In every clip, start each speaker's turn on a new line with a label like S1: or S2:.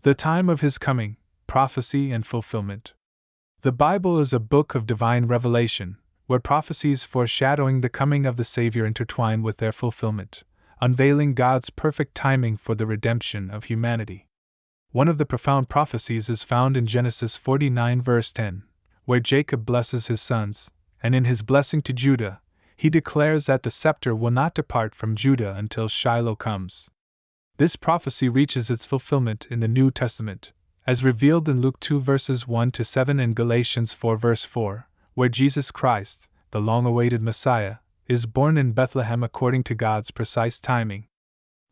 S1: The time of his coming, prophecy and fulfillment. The Bible is a book of divine revelation, where prophecies foreshadowing the coming of the Savior intertwine with their fulfillment, unveiling God's perfect timing for the redemption of humanity. One of the profound prophecies is found in Genesis 49 verse 10, where Jacob blesses his sons, and in his blessing to Judah, he declares that the scepter will not depart from Judah until Shiloh comes. This prophecy reaches its fulfillment in the New Testament, as revealed in Luke 2 verses 1-7 and Galatians 4 verse 4, where Jesus Christ, the long-awaited Messiah, is born in Bethlehem according to God's precise timing.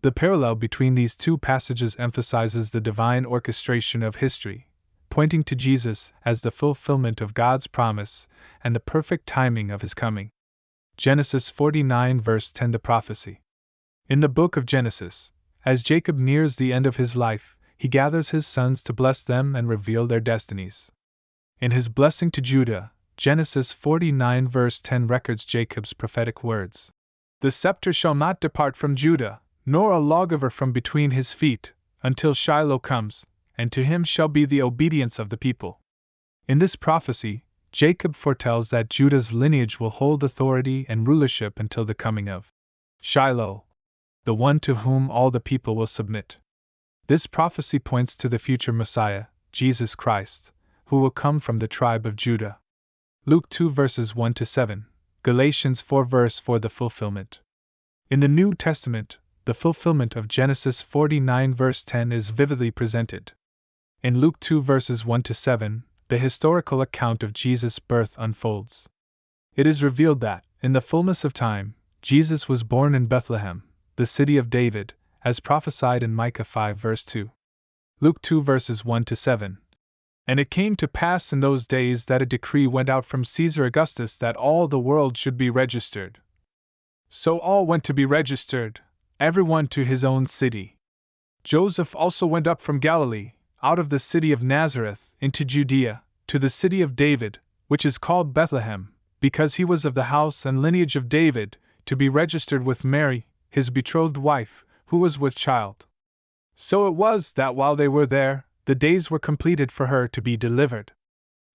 S1: The parallel between these two passages emphasizes the divine orchestration of history, pointing to Jesus as the fulfillment of God's promise and the perfect timing of his coming. Genesis 49 verse 10. The prophecy. In the book of Genesis, as Jacob nears the end of his life, he gathers his sons to bless them and reveal their destinies. In his blessing to Judah, Genesis 49 verse 10 records Jacob's prophetic words. The scepter shall not depart from Judah, nor a lawgiver from between his feet, until Shiloh comes, and to him shall be the obedience of the people. In this prophecy, Jacob foretells that Judah's lineage will hold authority and rulership until the coming of Shiloh, the one to whom all the people will submit. This prophecy points to the future Messiah, Jesus Christ, who will come from the tribe of Judah. Luke 2 verses 1-7, Galatians 4 verse 4. The fulfillment. In the New Testament, the fulfillment of Genesis 49 verse 10 is vividly presented. In Luke 2 verses 1-7, the historical account of Jesus' birth unfolds. It is revealed that, in the fullness of time, Jesus was born in Bethlehem, the city of David, as prophesied in Micah 5 verse 2. Luke 2 verses 1-7. And it came to pass in those days that a decree went out from Caesar Augustus that all the world should be registered. So all went to be registered, everyone to his own city. Joseph also went up from Galilee, out of the city of Nazareth, into Judea, to the city of David, which is called Bethlehem, because he was of the house and lineage of David, to be registered with Mary, his betrothed wife, who was with child. So it was that while they were there, the days were completed for her to be delivered.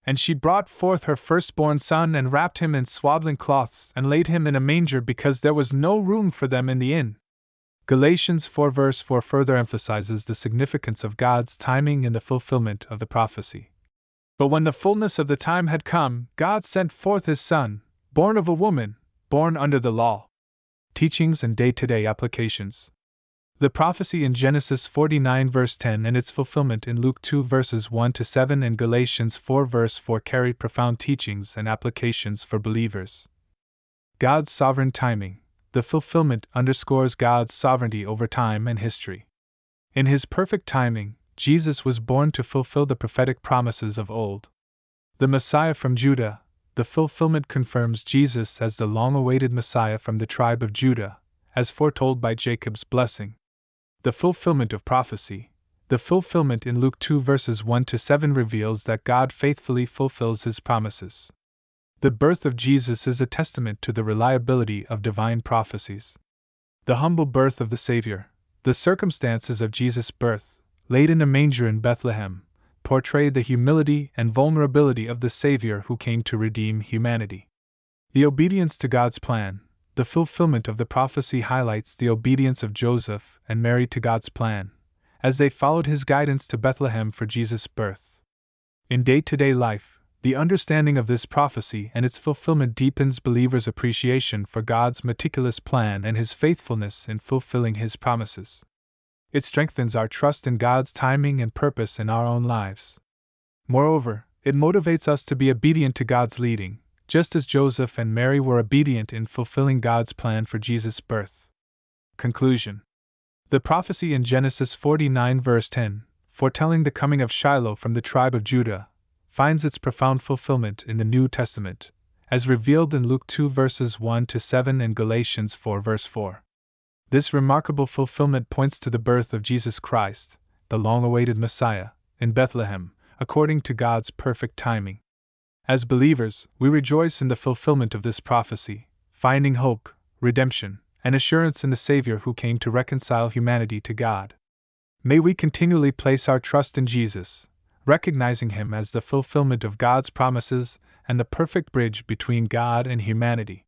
S1: And she brought forth her firstborn son and wrapped him in swaddling cloths and laid him in a manger because there was no room for them in the inn. Galatians 4 verse 4 further emphasizes the significance of God's timing in the fulfillment of the prophecy. But when the fullness of the time had come, God sent forth his Son, born of a woman, born under the law. Teachings and day-to-day applications. The prophecy in Genesis 49 verse 10 and its fulfillment in Luke 2 verses 1-7 and Galatians 4 verse 4 carry profound teachings and applications for believers. God's sovereign timing. The fulfillment underscores God's sovereignty over time and history. In his perfect timing, Jesus was born to fulfill the prophetic promises of old. The Messiah from Judah. The fulfillment confirms Jesus as the long-awaited Messiah from the tribe of Judah, as foretold by Jacob's blessing. The fulfillment of prophecy. The fulfillment in Luke 2 verses 1-7 reveals that God faithfully fulfills his promises. The birth of Jesus is a testament to the reliability of divine prophecies. The humble birth of the Savior. The circumstances of Jesus' birth, laid in a manger in Bethlehem, portray the humility and vulnerability of the Savior who came to redeem humanity. The obedience to God's plan. The fulfillment of the prophecy highlights the obedience of Joseph and Mary to God's plan, as they followed his guidance to Bethlehem for Jesus' birth. In day-to-day life, the understanding of this prophecy and its fulfillment deepens believers' appreciation for God's meticulous plan and his faithfulness in fulfilling his promises. It strengthens our trust in God's timing and purpose in our own lives. Moreover, it motivates us to be obedient to God's leading, just as Joseph and Mary were obedient in fulfilling God's plan for Jesus' birth. Conclusion. The prophecy in Genesis 49 verse 10, foretelling the coming of Shiloh from the tribe of Judah, finds its profound fulfillment in the New Testament, as revealed in Luke 2 verses 1-7 and Galatians 4 verse 4. This remarkable fulfillment points to the birth of Jesus Christ, the long-awaited Messiah, in Bethlehem, according to God's perfect timing. As believers, we rejoice in the fulfillment of this prophecy, finding hope, redemption, and assurance in the Savior who came to reconcile humanity to God. May we continually place our trust in Jesus, recognizing Him as the fulfillment of God's promises and the perfect bridge between God and humanity.